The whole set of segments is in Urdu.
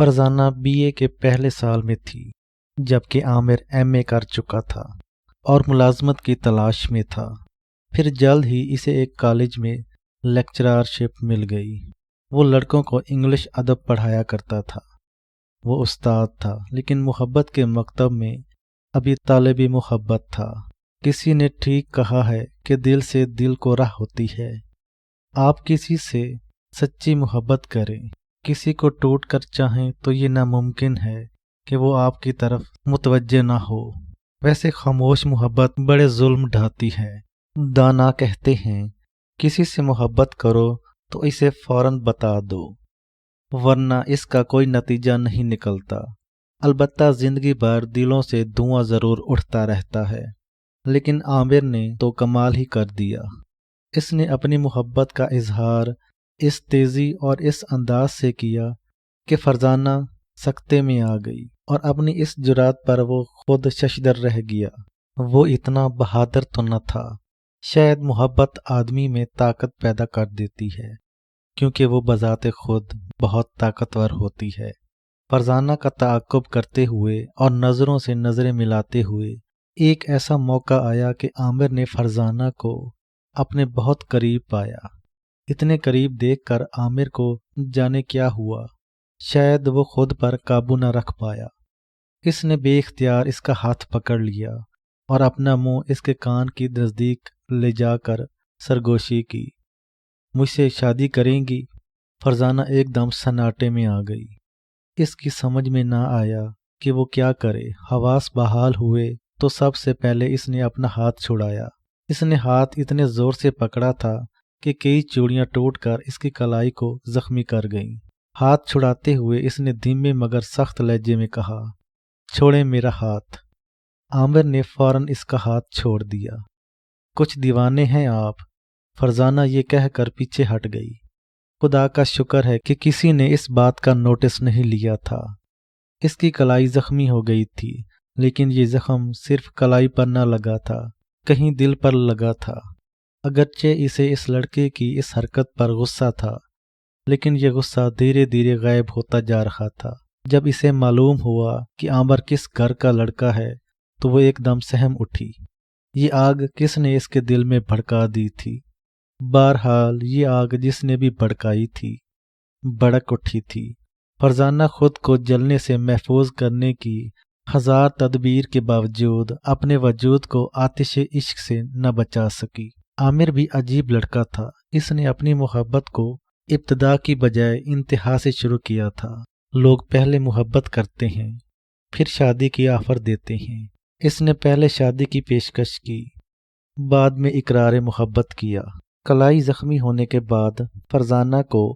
فرزانہ BA کے پہلے سال میں تھی جبکہ عامر MA کر چکا تھا اور ملازمت کی تلاش میں تھا۔ پھر جلد ہی اسے ایک کالج میں لیکچررشپ مل گئی۔ وہ لڑکوں کو انگلش ادب پڑھایا کرتا تھا۔ وہ استاد تھا لیکن محبت کے مکتب میں ابھی طالب محبت تھا۔ کسی نے ٹھیک کہا ہے کہ دل سے دل کو راہ ہوتی ہے۔ آپ کسی سے سچی محبت کریں، کسی کو ٹوٹ کر چاہیں تو یہ ناممکن ہے کہ وہ آپ کی طرف متوجہ نہ ہو۔ ویسے خاموش محبت بڑے ظلم ڈھاتی ہے۔ دانا کہتے ہیں کسی سے محبت کرو تو اسے فوراً بتا دو، ورنہ اس کا کوئی نتیجہ نہیں نکلتا۔ البتہ زندگی بھر دلوں سے دھواں ضرور اٹھتا رہتا ہے۔ لیکن عامر نے تو کمال ہی کر دیا۔ اس نے اپنی محبت کا اظہار اس تیزی اور اس انداز سے کیا کہ فرزانہ سکتے میں آ گئی، اور اپنی اس جرات پر وہ خود ششدر رہ گیا۔ وہ اتنا بہادر تو نہ تھا۔ شاید محبت آدمی میں طاقت پیدا کر دیتی ہے کیونکہ وہ بذات خود بہت طاقتور ہوتی ہے۔ فرزانہ کا تعاقب کرتے ہوئے اور نظروں سے نظریں ملاتے ہوئے ایک ایسا موقع آیا کہ عامر نے فرزانہ کو اپنے بہت قریب پایا۔ اتنے قریب دیکھ کر عامر کو جانے کیا ہوا، شاید وہ خود پر قابو نہ رکھ پایا۔ اس نے بے اختیار اس کا ہاتھ پکڑ لیا اور اپنا منہ اس کے کان کی نزدیک لے جا کر سرگوشی کی۔ مجھ سے شادی کریں گی؟ فرزانہ ایک دم سناٹے میں آ گئی۔ اس کی سمجھ میں نہ آیا کہ وہ کیا کرے۔ حواس بحال ہوئے تو سب سے پہلے اس نے اپنا ہاتھ چھڑایا۔ اس نے ہاتھ اتنے زور سے پکڑا تھا کہ کئی چوڑیاں ٹوٹ کر اس کی کلائی کو زخمی کر گئیں۔ ہاتھ چھڑاتے ہوئے اس نے دھیمے مگر سخت لہجے میں کہا، چھوڑیں میرا ہاتھ۔ عامر نے فوراً اس کا ہاتھ چھوڑ دیا۔ کچھ دیوانے ہیں آپ، فرزانہ یہ کہہ کر پیچھے ہٹ گئی۔ خدا کا شکر ہے کہ کسی نے اس بات کا نوٹس نہیں لیا تھا۔ اس کی کلائی زخمی ہو گئی تھی، لیکن یہ زخم صرف کلائی پر نہ لگا تھا، کہیں دل پر لگا تھا۔ اگرچہ اسے اس لڑکے کی اس حرکت پر غصہ تھا، لیکن یہ غصہ دھیرے دھیرے غائب ہوتا جا رہا تھا۔ جب اسے معلوم ہوا کہ عامر کس گھر کا لڑکا ہے تو وہ ایک دم سہم اٹھی۔ یہ آگ کس نے اس کے دل میں بھڑکا دی تھی؟ بہرحال یہ آگ جس نے بھی بھڑکائی تھی بھڑک اٹھی تھی۔ فرزانہ خود کو جلنے سے محفوظ کرنے کی ہزار تدبیر کے باوجود اپنے وجود کو آتش عشق سے نہ بچا سکی۔ عامر بھی عجیب لڑکا تھا۔ اس نے اپنی محبت کو ابتدا کی بجائے انتہا سے شروع کیا تھا۔ لوگ پہلے محبت کرتے ہیں، پھر شادی کی آفر دیتے ہیں۔ اس نے پہلے شادی کی پیشکش کی، بعد میں اقرار محبت کیا۔ کلائی زخمی ہونے کے بعد فرزانہ کو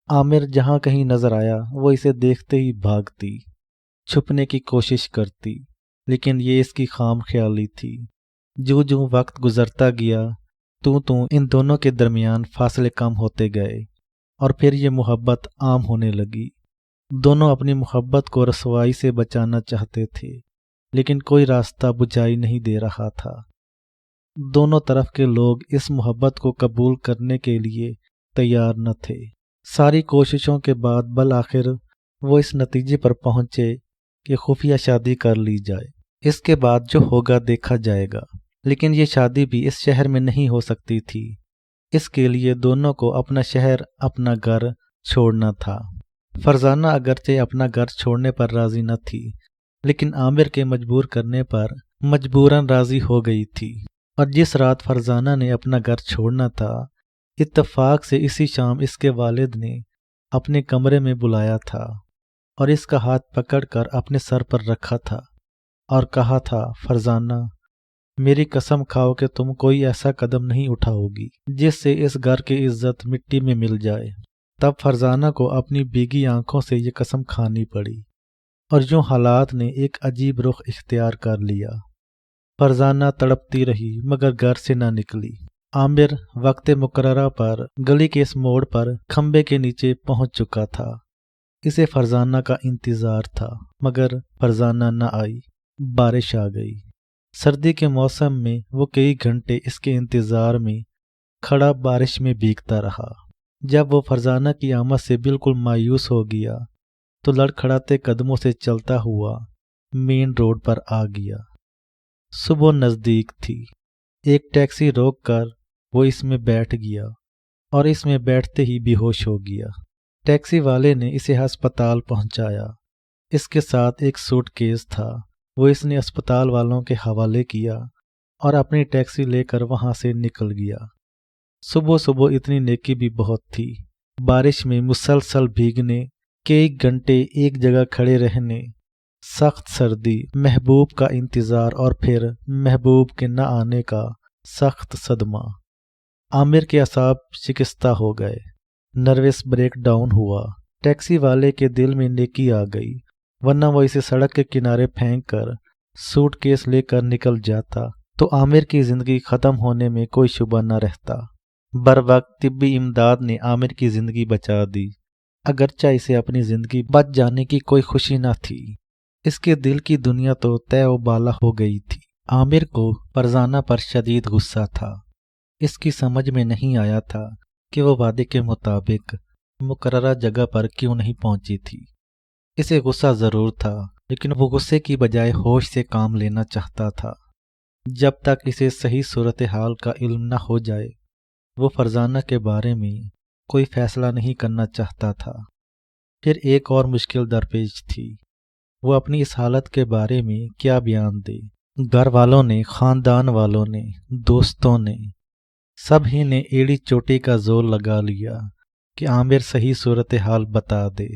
عامر جہاں کہیں نظر آیا وہ اسے دیکھتے ہی بھاگتی، چھپنے کی کوشش کرتی، لیکن یہ اس کی خام خیالی تھی۔ جو جو وقت گزرتا گیا تو ان دونوں کے درمیان فاصلے کم ہوتے گئے اور پھر یہ محبت عام ہونے لگی۔ دونوں اپنی محبت کو رسوائی سے بچانا چاہتے تھے، لیکن کوئی راستہ بجھائی نہیں دے رہا تھا۔ دونوں طرف کے لوگ اس محبت کو قبول کرنے کے لیے تیار نہ تھے۔ ساری کوششوں کے بعد بالآخر وہ اس نتیجے پر پہنچے کہ خفیہ شادی کر لی جائے۔ اس کے بعد جو ہوگا دیکھا جائے گا۔ لیکن یہ شادی بھی اس شہر میں نہیں ہو سکتی تھی۔ اس کے لیے دونوں کو اپنا شہر، اپنا گھر چھوڑنا تھا۔ فرزانہ اگرچہ اپنا گھر چھوڑنے پر راضی نہ تھی، لیکن عامر کے مجبور کرنے پر مجبوراً راضی ہو گئی تھی۔ اور جس رات فرزانہ نے اپنا گھر چھوڑنا تھا، اتفاق سے اسی شام اس کے والد نے اپنے کمرے میں بلایا تھا اور اس کا ہاتھ پکڑ کر اپنے سر پر رکھا تھا اور کہا تھا، فرزانہ، میری قسم کھاؤ کہ تم کوئی ایسا قدم نہیں اٹھاؤ گی جس سے اس گھر کی عزت مٹی میں مل جائے۔ تب فرزانہ کو اپنی بھیگی آنکھوں سے یہ قسم کھانی پڑی، اور یوں حالات نے ایک عجیب رخ اختیار کر لیا۔ فرزانہ تڑپتی رہی مگر گھر سے نہ نکلی۔ عامر وقت مقررہ پر گلی کے اس موڑ پر کھمبے کے نیچے پہنچ چکا تھا۔ اسے فرزانہ کا انتظار تھا مگر فرزانہ نہ آئی۔ بارش آ گئی۔ سردی کے موسم میں وہ کئی گھنٹے اس کے انتظار میں کھڑا بارش میں بھیگتا رہا۔ جب وہ فرزانہ کی آمد سے بالکل مایوس ہو گیا تو لڑکھڑاتے قدموں سے چلتا ہوا مین روڈ پر آ گیا۔ صبح نزدیک تھی۔ ایک ٹیکسی روک کر وہ اس میں بیٹھ گیا اور اس میں بیٹھتے ہی بے ہوش ہو گیا۔ ٹیکسی والے نے اسے ہسپتال پہنچایا۔ اس کے ساتھ ایک سوٹ کیس تھا، وہ اس نے اسپتال والوں کے حوالے کیا اور اپنی ٹیکسی لے کر وہاں سے نکل گیا۔ صبح صبح اتنی نیکی بھی بہت تھی۔ بارش میں مسلسل بھیگنے، کئی گھنٹے ایک جگہ کھڑے رہنے، سخت سردی، محبوب کا انتظار اور پھر محبوب کے نہ آنے کا سخت صدمہ۔ عامر کے اعصاب شکستہ ہو گئے، نروس بریک ڈاؤن ہوا۔ ٹیکسی والے کے دل میں نیکی آ گئی، ورنہ وہ اسے سڑک کے کنارے پھینک کر سوٹ کیس لے کر نکل جاتا تو عامر کی زندگی ختم ہونے میں کوئی شبہ نہ رہتا۔ بروقت طبی امداد نے عامر کی زندگی بچا دی، اگرچہ اسے اپنی زندگی بچ جانے کی کوئی خوشی نہ تھی۔ اس کے دل کی دنیا تو طے و بالا ہو گئی تھی۔ عامر کو فرزانہ پر شدید غصہ تھا۔ اس کی سمجھ میں نہیں آیا تھا کہ وہ وعدے کے مطابق مقررہ جگہ پر کیوں نہیں پہنچی تھی۔ اسے غصہ ضرور تھا، لیکن وہ غصے کی بجائے ہوش سے کام لینا چاہتا تھا۔ جب تک اسے صحیح صورتحال کا علم نہ ہو جائے، وہ فرزانہ کے بارے میں کوئی فیصلہ نہیں کرنا چاہتا تھا۔ پھر ایک اور مشکل درپیش تھی، وہ اپنی اس حالت کے بارے میں کیا بیان دے۔ گھر والوں نے، خاندان والوں نے، دوستوں نے، سب ہی نے ایڑی چوٹی کا زور لگا لیا کہ عامر صحیح صورتحال بتا دے،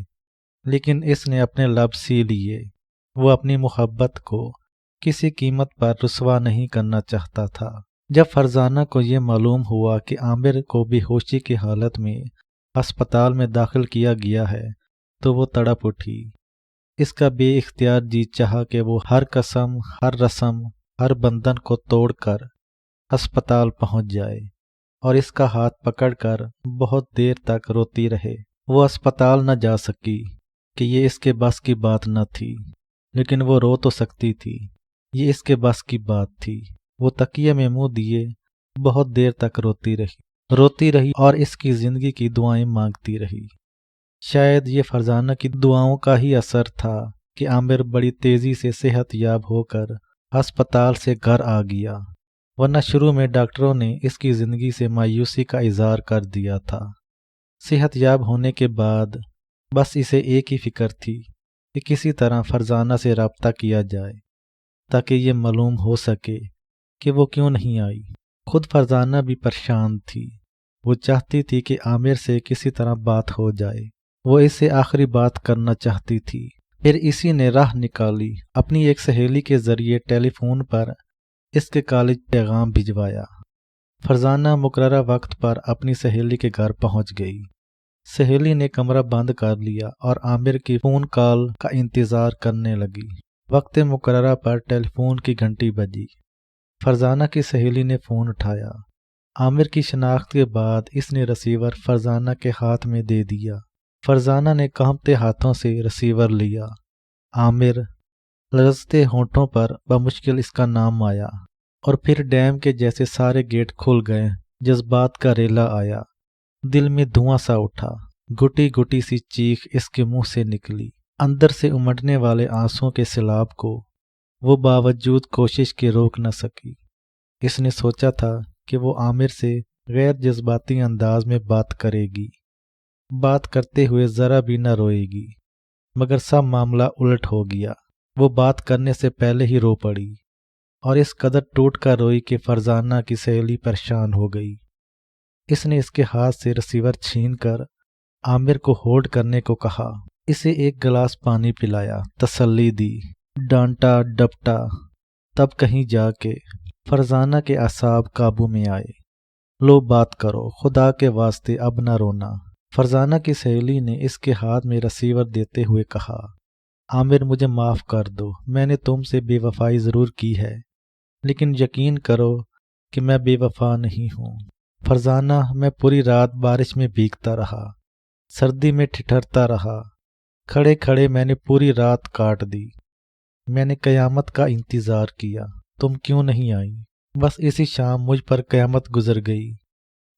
لیکن اس نے اپنے لب سی لیے۔ وہ اپنی محبت کو کسی قیمت پر رسوا نہیں کرنا چاہتا تھا۔ جب فرزانہ کو یہ معلوم ہوا کہ عامر کو بے ہوشی کی حالت میں ہسپتال میں داخل کیا گیا ہے تو وہ تڑپ اٹھی۔ اس کا بے اختیار جی چاہا کہ وہ ہر قسم، ہر رسم، ہر بندھن کو توڑ کر ہسپتال پہنچ جائے اور اس کا ہاتھ پکڑ کر بہت دیر تک روتی رہے۔ وہ اسپتال نہ جا سکی کہ یہ اس کے بس کی بات نہ تھی، لیکن وہ رو تو سکتی تھی، یہ اس کے بس کی بات تھی۔ وہ تکیے میں منہ دیے بہت دیر تک روتی رہی اور اس کی زندگی کی دعائیں مانگتی رہی۔ شاید یہ فرزانہ کی دعاؤں کا ہی اثر تھا کہ عامر بڑی تیزی سے صحت یاب ہو کر ہسپتال سے گھر آ گیا، ورنہ شروع میں ڈاکٹروں نے اس کی زندگی سے مایوسی کا اظہار کر دیا تھا۔ صحت یاب ہونے کے بعد بس اسے ایک ہی فکر تھی کہ کسی طرح فرزانہ سے رابطہ کیا جائے تاکہ یہ معلوم ہو سکے کہ وہ کیوں نہیں آئی۔ خود فرزانہ بھی پریشان تھی، وہ چاہتی تھی کہ عامر سے کسی طرح بات ہو جائے، وہ اس سے آخری بات کرنا چاہتی تھی۔ پھر اسی نے راہ نکالی، اپنی ایک سہیلی کے ذریعے ٹیلی فون پر اس کے کالج پیغام بھجوایا۔ فرزانہ مقررہ وقت پر اپنی سہیلی کے گھر پہنچ گئی۔ سہیلی نے کمرہ بند کر لیا اور عامر کی فون کال کا انتظار کرنے لگی۔ وقت مقررہ پر ٹیلی فون کی گھنٹی بجی۔ فرزانہ کی سہیلی نے فون اٹھایا۔ عامر کی شناخت کے بعد اس نے رسیور فرزانہ کے ہاتھ میں دے دیا۔ فرزانہ نے کانپتے ہاتھوں سے رسیور لیا۔ عامر، لرزتے ہونٹوں پر بمشکل اس کا نام آیا، اور پھر ڈیم کے جیسے سارے گیٹ کھل گئے، جذبات کا ریلا آیا۔ دل میں دھواں سا اٹھا، گھٹی گھٹی سی چیخ اس کے منہ سے نکلی۔ اندر سے امڑنے والے آنسوؤں کے سیلاب کو وہ باوجود کوشش کے روک نہ سکی۔ اس نے سوچا تھا کہ وہ عامر سے غیر جذباتی انداز میں بات کرے گی، بات کرتے ہوئے ذرا بھی نہ روئے گی، مگر سب معاملہ الٹ ہو گیا۔ وہ بات کرنے سے پہلے ہی رو پڑی اور اس قدر ٹوٹ کر روئی کہ فرزانہ کی سہیلی پریشان ہو گئی۔ اس نے اس کے ہاتھ سے رسیور چھین کر عامر کو ہولڈ کرنے کو کہا، اسے ایک گلاس پانی پلایا، تسلی دی، ڈانٹا ڈپٹا، تب کہیں جا کے فرزانہ کے اعصاب قابو میں آئے۔ لو بات کرو، خدا کے واسطے اب نہ رونا۔ فرزانہ کی سہیلی نے اس کے ہاتھ میں رسیور دیتے ہوئے کہا، عامر مجھے معاف کر دو، میں نے تم سے بے وفائی ضرور کی ہے، لیکن یقین کرو کہ میں بے وفا نہیں ہوں۔ فرزانہ، میں پوری رات بارش میں بھیگتا رہا، سردی میں ٹھٹھرتا رہا، کھڑے کھڑے میں نے پوری رات کاٹ دی، میں نے قیامت کا انتظار کیا، تم کیوں نہیں آئی؟ بس اسی شام مجھ پر قیامت گزر گئی۔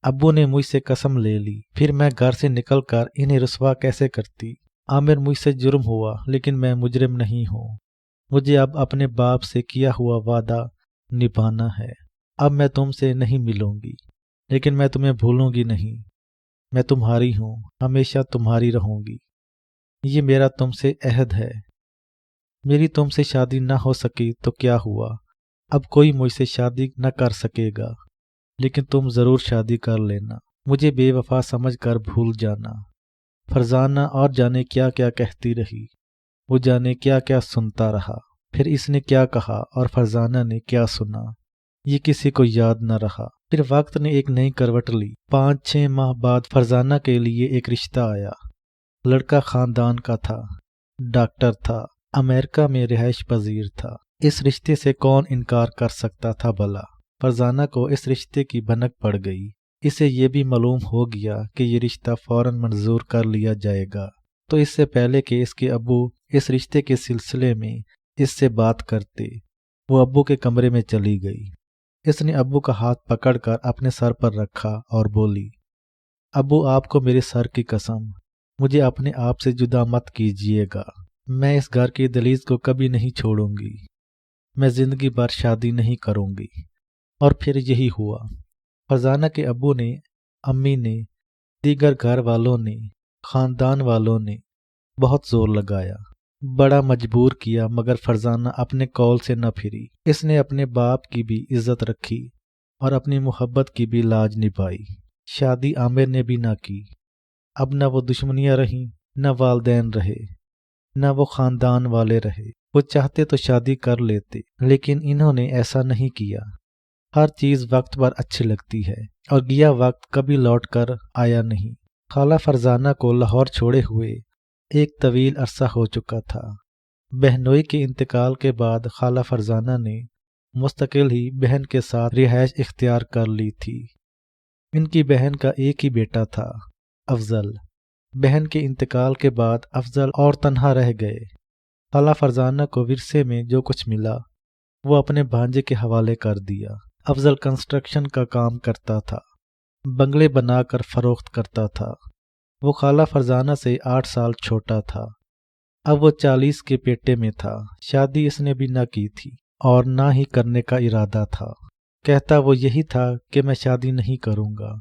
ابو نے مجھ سے قسم لے لی، پھر میں گھر سے نکل کر انہیں رسوا کیسے کرتی؟ عامر مجھ سے جرم ہوا لیکن میں مجرم نہیں ہوں۔ مجھے اب اپنے باپ سے کیا ہوا وعدہ نبھانا ہے۔ اب میں تم سے نہیں ملوں گی لیکن میں تمہیں بھولوں گی نہیں۔ میں تمہاری ہوں، ہمیشہ تمہاری رہوں گی۔ یہ میرا تم سے عہد ہے۔ میری تم سے شادی نہ ہو سکی تو کیا ہوا، اب کوئی مجھ سے شادی نہ کر سکے گا، لیکن تم ضرور شادی کر لینا۔ مجھے بے وفا سمجھ کر بھول جانا۔ فرزانہ اور جانے کیا کیا کہتی رہی، وہ جانے کیا کیا سنتا رہا، پھر اس نے کیا کہا اور فرزانہ نے کیا سنا، یہ کسی کو یاد نہ رہا۔ پھر وقت نے ایک نئی کروٹ لی۔ 5-6 ماہ بعد فرزانہ کے لیے ایک رشتہ آیا۔ لڑکا خاندان کا تھا، ڈاکٹر تھا، امریکہ میں رہائش پذیر تھا۔ اس رشتے سے کون انکار کر سکتا تھا بھلا؟ فرزانہ کو اس رشتے کی بھنک پڑ گئی۔ اسے یہ بھی معلوم ہو گیا کہ یہ رشتہ فوراً منظور کر لیا جائے گا، تو اس سے پہلے کہ اس کے ابو اس رشتے کے سلسلے میں اس سے بات کرتے، وہ ابو کے کمرے میں چلی گئی۔ اس نے ابو کا ہاتھ پکڑ کر اپنے سر پر رکھا اور بولی، ابو آپ کو میرے سر کی قسم، مجھے اپنے آپ سے جدا مت کیجیے گا۔ میں اس گھر کی دہلیز کو کبھی نہیں چھوڑوں گی۔ میں زندگی بھر شادی نہیں کروں گی۔ اور پھر یہی ہوا۔ فرزانہ کے ابو نے، امی نے، دیگر گھر والوں نے، خاندان والوں نے بہت زور لگایا، بڑا مجبور کیا، مگر فرزانہ اپنے قول سے نہ پھری۔ اس نے اپنے باپ کی بھی عزت رکھی اور اپنی محبت کی بھی لاج نبھائی۔ شادی عامر نے بھی نہ کی۔ اب نہ وہ دشمنیاں رہیں، نہ والدین رہے، نہ وہ خاندان والے رہے۔ وہ چاہتے تو شادی کر لیتے، لیکن انہوں نے ایسا نہیں کیا۔ ہر چیز وقت پر اچھی لگتی ہے اور گیا وقت کبھی لوٹ کر آیا نہیں۔ خالہ فرزانہ کو لاہور چھوڑے ہوئے ایک طویل عرصہ ہو چکا تھا۔ بہنوئی کے انتقال کے بعد خالہ فرزانہ نے مستقل ہی بہن کے ساتھ رہائش اختیار کر لی تھی۔ ان کی بہن کا ایک ہی بیٹا تھا، افضل۔ بہن کے انتقال کے بعد افضل اور تنہا رہ گئے۔ خالہ فرزانہ کو ورثے میں جو کچھ ملا وہ اپنے بھانجے کے حوالے کر دیا۔ افضل کنسٹرکشن کا کام کرتا تھا، بنگلے بنا کر فروخت کرتا تھا۔ وہ خالہ فرزانہ سے 8 سال چھوٹا تھا۔ اب وہ 40 کے پیٹے میں تھا۔ شادی اس نے بھی نہ کی تھی اور نہ ہی کرنے کا ارادہ تھا۔ کہتا وہ یہی تھا کہ میں شادی نہیں کروں گا،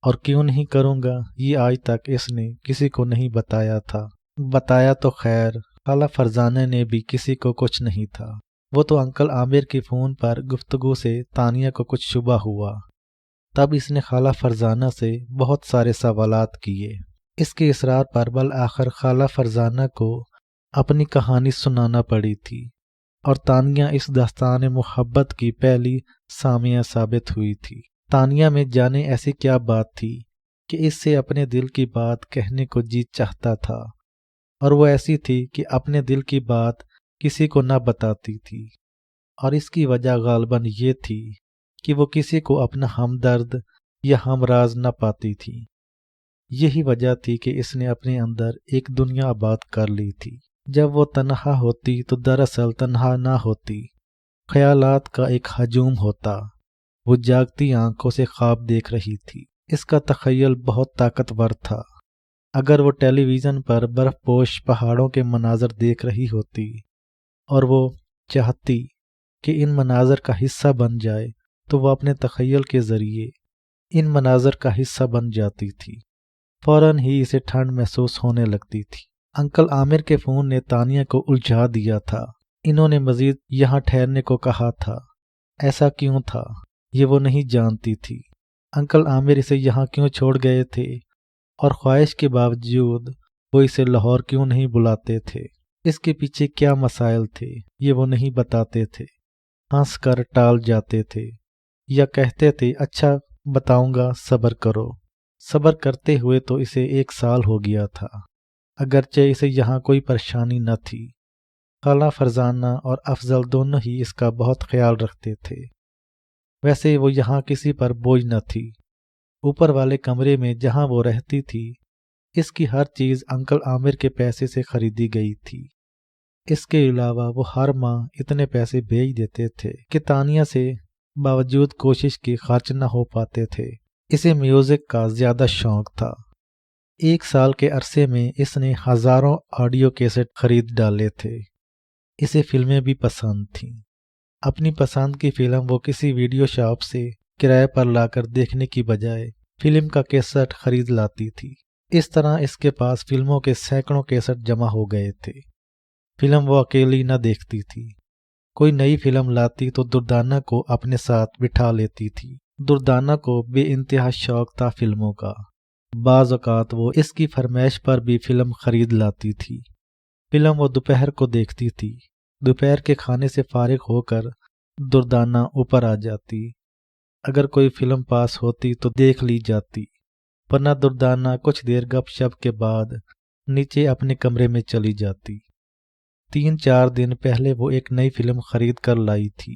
اور کیوں نہیں کروں گا یہ آج تک اس نے کسی کو نہیں بتایا تھا۔ بتایا تو خیر، خالہ فرزانہ نے بھی کسی کو کچھ نہیں تھا۔ وہ تو انکل عامر کی فون پر گفتگو سے تانیہ کو کچھ شبہ ہوا، تب اس نے خالہ فرزانہ سے بہت سارے سوالات کیے۔ اس کے اصرار پر بالآخر خالہ فرزانہ کو اپنی کہانی سنانا پڑی تھی، اور تانیہ اس داستان محبت کی پہلی سامعہ ثابت ہوئی تھی۔ تانیہ میں جانے ایسی کیا بات تھی کہ اس سے اپنے دل کی بات کہنے کو جی چاہتا تھا، اور وہ ایسی تھی کہ اپنے دل کی بات کسی کو نہ بتاتی تھی، اور اس کی وجہ غالباً یہ تھی کہ وہ کسی کو اپنا ہمدرد یا ہمراز نہ پاتی تھی۔ یہی وجہ تھی کہ اس نے اپنے اندر ایک دنیا آباد کر لی تھی۔ جب وہ تنہا ہوتی تو دراصل تنہا نہ ہوتی، خیالات کا ایک ہجوم ہوتا۔ وہ جاگتی آنکھوں سے خواب دیکھ رہی تھی۔ اس کا تخیل بہت طاقتور تھا۔ اگر وہ ٹیلی ویژن پر برف پوش پہاڑوں کے مناظر دیکھ رہی ہوتی اور وہ چاہتی کہ ان مناظر کا حصہ بن جائے، تو وہ اپنے تخیل کے ذریعے ان مناظر کا حصہ بن جاتی تھی۔ فوراً ہی اسے ٹھنڈ محسوس ہونے لگتی تھی۔ انکل عامر کے فون نے تانیہ کو الجھا دیا تھا۔ انہوں نے مزید یہاں ٹھہرنے کو کہا تھا۔ ایسا کیوں تھا یہ وہ نہیں جانتی تھی۔ انکل عامر اسے یہاں کیوں چھوڑ گئے تھے، اور خواہش کے باوجود وہ اسے لاہور کیوں نہیں بلاتے تھے؟ اس کے پیچھے کیا مسائل تھے یہ وہ نہیں بتاتے تھے۔ ہنس کر ٹال جاتے تھے یا کہتے تھے اچھا بتاؤں گا، صبر کرو۔ صبر کرتے ہوئے تو اسے 1 سال ہو گیا تھا، اگرچہ اسے یہاں کوئی پریشانی نہ تھی۔ خالہ فرزانہ اور افضل دونوں ہی اس کا بہت خیال رکھتے تھے۔ ویسے وہ یہاں کسی پر بوجھ نہ تھی۔ اوپر والے کمرے میں جہاں وہ رہتی تھی، اس کی ہر چیز انکل عامر کے پیسے سے خریدی گئی تھی۔ اس کے علاوہ وہ ہر ماہ اتنے پیسے بھیج دیتے تھے کہ تانیہ سے باوجود کوشش کے خرچ نہ ہو پاتے تھے۔ اسے میوزک کا زیادہ شوق تھا۔ 1 سال کے عرصے میں اس نے ہزاروں آڈیو کیسٹ خرید ڈالے تھے۔ اسے فلمیں بھی پسند تھیں۔ اپنی پسند کی فلم وہ کسی ویڈیو شاپ سے کرائے پر لا کر دیکھنے کی بجائے فلم کا کیسٹ خرید لاتی تھی۔ اس طرح اس کے پاس فلموں کے سینکڑوں کیسٹ جمع ہو گئے تھے۔ فلم وہ اکیلی نہ دیکھتی تھی۔ کوئی نئی فلم لاتی تو دردانہ کو اپنے ساتھ بٹھا لیتی تھی۔ دردانہ کو بے انتہا شوق تھا فلموں کا۔ بعض اوقات وہ اس کی فرمائش پر بھی فلم خرید لاتی تھی۔ فلم وہ دوپہر کو دیکھتی تھی۔ دوپہر کے کھانے سے فارغ ہو کر دردانہ اوپر آ جاتی۔ اگر کوئی فلم پاس ہوتی تو دیکھ لی جاتی، ورنہ دردانہ کچھ دیر گپ شپ کے بعد نیچے اپنے کمرے میں چلی جاتی۔ 3-4 دن پہلے وہ ایک نئی فلم خرید کر لائی تھی،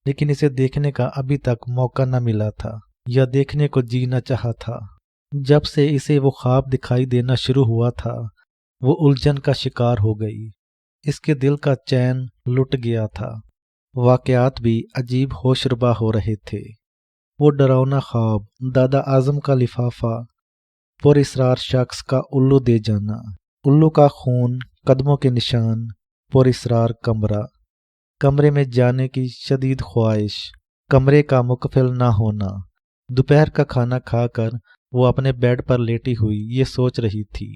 لیکن اسے دیکھنے کا ابھی تک موقع نہ ملا تھا یا دیکھنے کو جی نہ چاہا تھا۔ جب سے اسے وہ خواب دکھائی دینا شروع ہوا تھا، وہ الجھن کا شکار ہو گئی۔ اس کے دل کا چین لٹ گیا تھا۔ واقعات بھی عجیب ہوش ربا ہو رہے تھے۔ وہ ڈراؤنا خواب، دادا اعظم کا لفافہ، پر اسرار شخص کا الو دے جانا، الو کا خون، قدموں کے نشان، پر اسرار کمرہ، کمرے میں جانے کی شدید خواہش، کمرے کا مقفل نہ ہونا۔ دوپہر کا کھانا کھا کر وہ اپنے بیڈ پر لیٹی ہوئی یہ سوچ رہی تھی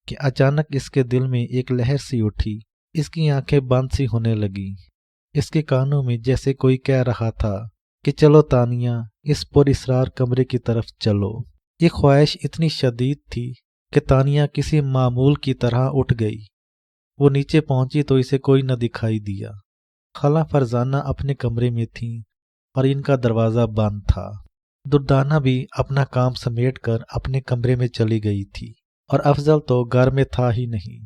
کہ اچانک اس کے دل میں ایک لہر سی اٹھی۔ اس کی آنکھیں بند سی ہونے لگیں۔ اس کے کانوں میں جیسے کوئی کہہ رہا تھا کہ چلو تانیہ، اس پر اسرار کمرے کی طرف چلو۔ یہ خواہش اتنی شدید تھی کہ تانیہ کسی معمول کی طرح اٹھ گئی۔ وہ نیچے پہنچی تو اسے کوئی نہ دکھائی دیا۔ خالہ فرزانہ اپنے کمرے میں تھیں اور ان کا دروازہ بند تھا۔ دردانہ بھی اپنا کام سمیٹ کر اپنے کمرے میں چلی گئی تھی، اور افضل تو گھر میں تھا ہی نہیں۔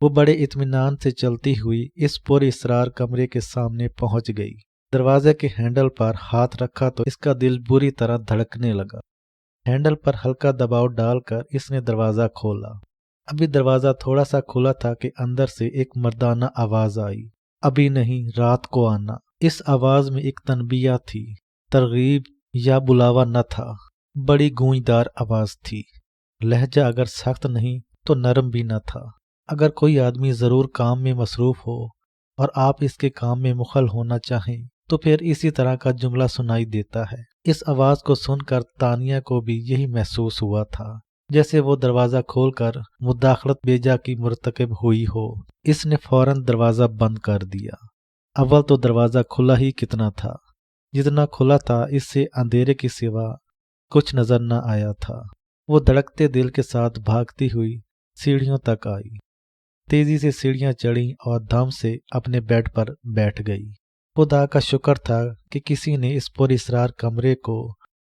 وہ بڑے اطمینان سے چلتی ہوئی اس پر اسرار کمرے کے سامنے پہنچ گئی۔ دروازے کے ہینڈل پر ہاتھ رکھا تو اس کا دل بری طرح دھڑکنے لگا۔ ہینڈل پر ہلکا دباؤ ڈال کر اس نے دروازہ کھولا۔ ابھی دروازہ تھوڑا سا کھلا تھا کہ اندر سے ایک مردانہ آواز آئی، ابھی نہیں، رات کو آنا۔ اس آواز میں ایک تنبیہ تھی، ترغیب یا بلاوا نہ تھا۔ بڑی گونجدار آواز تھی۔ لہجہ اگر سخت نہیں تو نرم بھی نہ تھا۔ اگر کوئی آدمی ضرور کام میں مصروف ہو اور آپ اس کے کام میں مخل ہونا چاہیں تو پھر اسی طرح کا جملہ سنائی دیتا ہے۔ اس آواز کو سن کر تانیہ کو بھی یہی محسوس ہوا تھا، جیسے وہ دروازہ کھول کر مداخلت بیجا کی مرتکب ہوئی ہو۔ اس نے فوراً دروازہ بند کر دیا۔ اول تو دروازہ کھلا ہی کتنا تھا، جتنا کھلا تھا اس سے اندھیرے کے سوا کچھ نظر نہ آیا تھا۔ وہ دھڑکتے دل کے ساتھ بھاگتی ہوئی سیڑھیوں تک آئی، تیزی سے سیڑھیاں چڑھی اور دم سے اپنے بیڈ پر بیٹھ گئی۔ خدا کا شکر تھا کہ کسی نے اس پر اسرار کمرے کو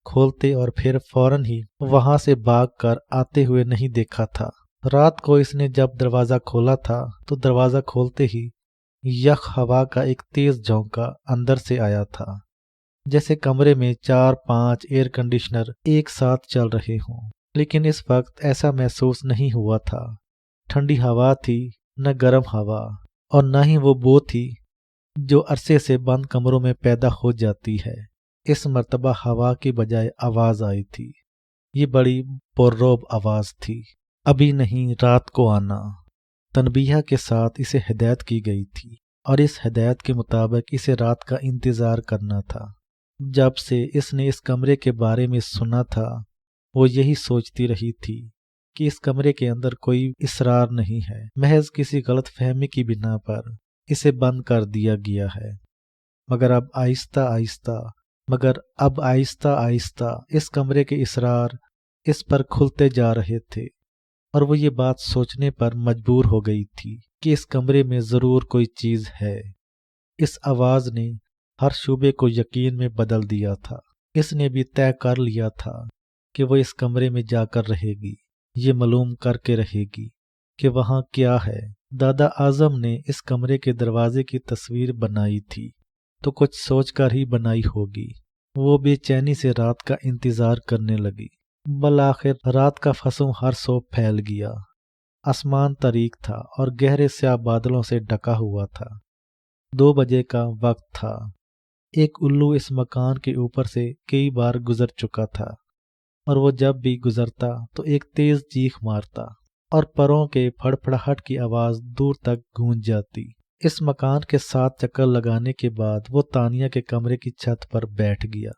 کھولتے اور پھر فوراً ہی وہاں سے بھاگ کر آتے ہوئے نہیں دیکھا تھا۔ رات کو اس نے جب دروازہ کھولا تھا تو دروازہ کھولتے ہی یخ ہوا کا ایک تیز جھونکا اندر سے آیا تھا، جیسے کمرے میں 4-5 ایئر کنڈیشنر ایک ساتھ چل رہے ہوں، لیکن اس وقت ایسا محسوس نہیں ہوا تھا۔ ٹھنڈی ہوا تھی، نہ گرم ہوا، اور نہ ہی وہ بو تھی جو عرصے سے بند کمروں میں پیدا ہو جاتی ہے۔ اس مرتبہ ہوا کی بجائے آواز آئی تھی۔ یہ بڑی پررعب آواز تھی، ابھی نہیں، رات کو آنا۔ تنبیہ کے ساتھ اسے ہدایت کی گئی تھی، اور اس ہدایت کے مطابق اسے رات کا انتظار کرنا تھا۔ جب سے اس نے اس کمرے کے بارے میں سنا تھا، وہ یہی سوچتی رہی تھی کہ اس کمرے کے اندر کوئی اسرار نہیں ہے، محض کسی غلط فہمی کی بنا پر اسے بند کر دیا گیا ہے۔ مگر اب آہستہ آہستہ اس کمرے کے اسرار اس پر کھلتے جا رہے تھے، اور وہ یہ بات سوچنے پر مجبور ہو گئی تھی کہ اس کمرے میں ضرور کوئی چیز ہے۔ اس آواز نے ہر شعبے کو یقین میں بدل دیا تھا۔ اس نے بھی طے کر لیا تھا کہ وہ اس کمرے میں جا کر رہے گی، یہ معلوم کر کے رہے گی کہ وہاں کیا ہے۔ دادا اعظم نے اس کمرے کے دروازے کی تصویر بنائی تھی تو کچھ سوچ کر ہی بنائی ہوگی۔ وہ بے چینی سے رات کا انتظار کرنے لگی۔ بالآخر رات کا فسوں ہر سو پھیل گیا۔ آسمان تاریک تھا اور گہرے سیاہ بادلوں سے ڈھکا ہوا تھا۔ 2 بجے کا وقت تھا۔ ایک الو اس مکان کے اوپر سے کئی بار گزر چکا تھا۔ اور وہ جب بھی گزرتا تو ایک تیز چیخ مارتا اور پروں کے پھڑپھڑاہٹ کی آواز دور تک گونج جاتی۔ اس مکان کے 7 چکر لگانے کے بعد وہ تانیہ کے کمرے کی چھت پر بیٹھ گیا۔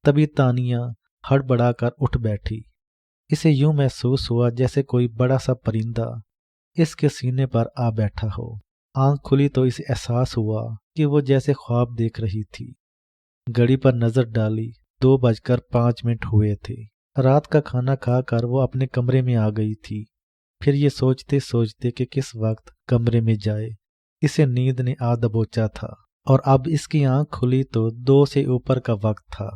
تبھی تانیہ ہڑبڑا کر اٹھ بیٹھی۔ اسے یوں محسوس ہوا جیسے کوئی بڑا سا پرندہ اس کے سینے پر آ بیٹھا ہو۔ آنکھ کھلی تو اسے احساس ہوا کہ وہ جیسے خواب دیکھ رہی تھی۔ گھڑی پر نظر ڈالی، 2:05 ہوئے تھے۔ رات کا کھانا کھا کر وہ اپنے کمرے میں آ گئی تھی۔ پھر یہ سوچتے سوچتے کہ کس وقت کمرے میں جائے، اسے نیند نے آ دبوچا تھا، اور اب اس کی آنکھ کھلی تو 2 سے اوپر کا وقت تھا۔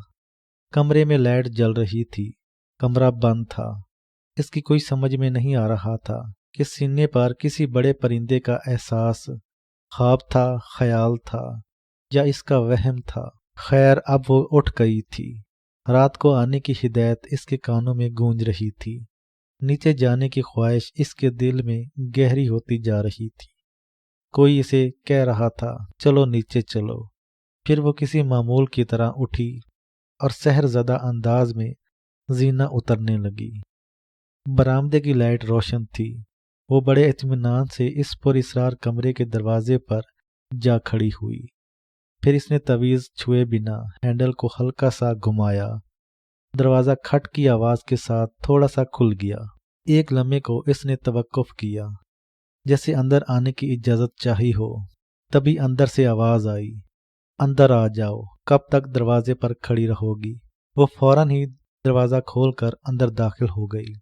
کمرے میں لائٹ جل رہی تھی، کمرہ بند تھا۔ اس کی کوئی سمجھ میں نہیں آ رہا تھا کہ سینے پر کسی بڑے پرندے کا احساس خواب تھا، خیال تھا، یا اس کا وہم تھا۔ خیر، اب وہ اٹھ گئی تھی۔ رات کو آنے کی ہدایت اس کے کانوں میں گونج رہی تھی۔ نیچے جانے کی خواہش اس کے دل میں گہری ہوتی جا رہی تھی۔ کوئی اسے کہہ رہا تھا، چلو نیچے چلو۔ پھر وہ کسی معمول کی طرح اٹھی اور سحر زدہ انداز میں زینہ اترنے لگی۔ برآمدے کی لائٹ روشن تھی۔ وہ بڑے اطمینان سے اس پر اسرار کمرے کے دروازے پر جا کھڑی ہوئی۔ پھر اس نے تعویذ چھوئے بنا ہینڈل کو ہلکا سا گھمایا۔ دروازہ کھٹ کی آواز کے ساتھ تھوڑا سا کھل گیا۔ ایک لمحے کو اس نے توقف کیا، جیسے اندر آنے کی اجازت چاہی ہو۔ تبھی اندر سے آواز آئی، اندر آ جاؤ، کب تک دروازے پر کھڑی رہو گی؟ وہ فوراً ہی دروازہ کھول کر اندر داخل ہو گئی۔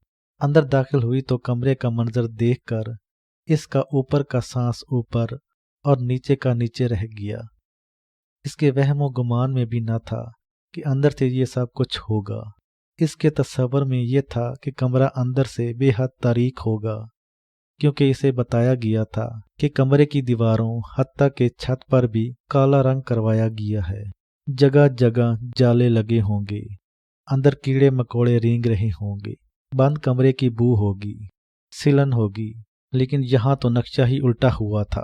اندر داخل ہوئی تو کمرے کا منظر دیکھ کر اس کا اوپر کا سانس اوپر اور نیچے کا نیچے رہ گیا۔ اس کے وہم و گمان میں بھی نہ تھا کہ اندر سے یہ سب کچھ ہوگا۔ اس کے تصور میں یہ تھا کہ کمرہ اندر سے بے حد تاریک ہوگا، کیونکہ اسے بتایا گیا تھا کہ کمرے کی دیواروں حتیٰ کہ چھت پر بھی کالا رنگ کروایا گیا ہے۔ جگہ جگہ جالے لگے ہوں گے، اندر کیڑے مکوڑے رینگ رہے ہوں گے، بند کمرے کی بو ہوگی، سلن ہوگی، لیکن یہاں تو نقشہ ہی الٹا ہوا تھا۔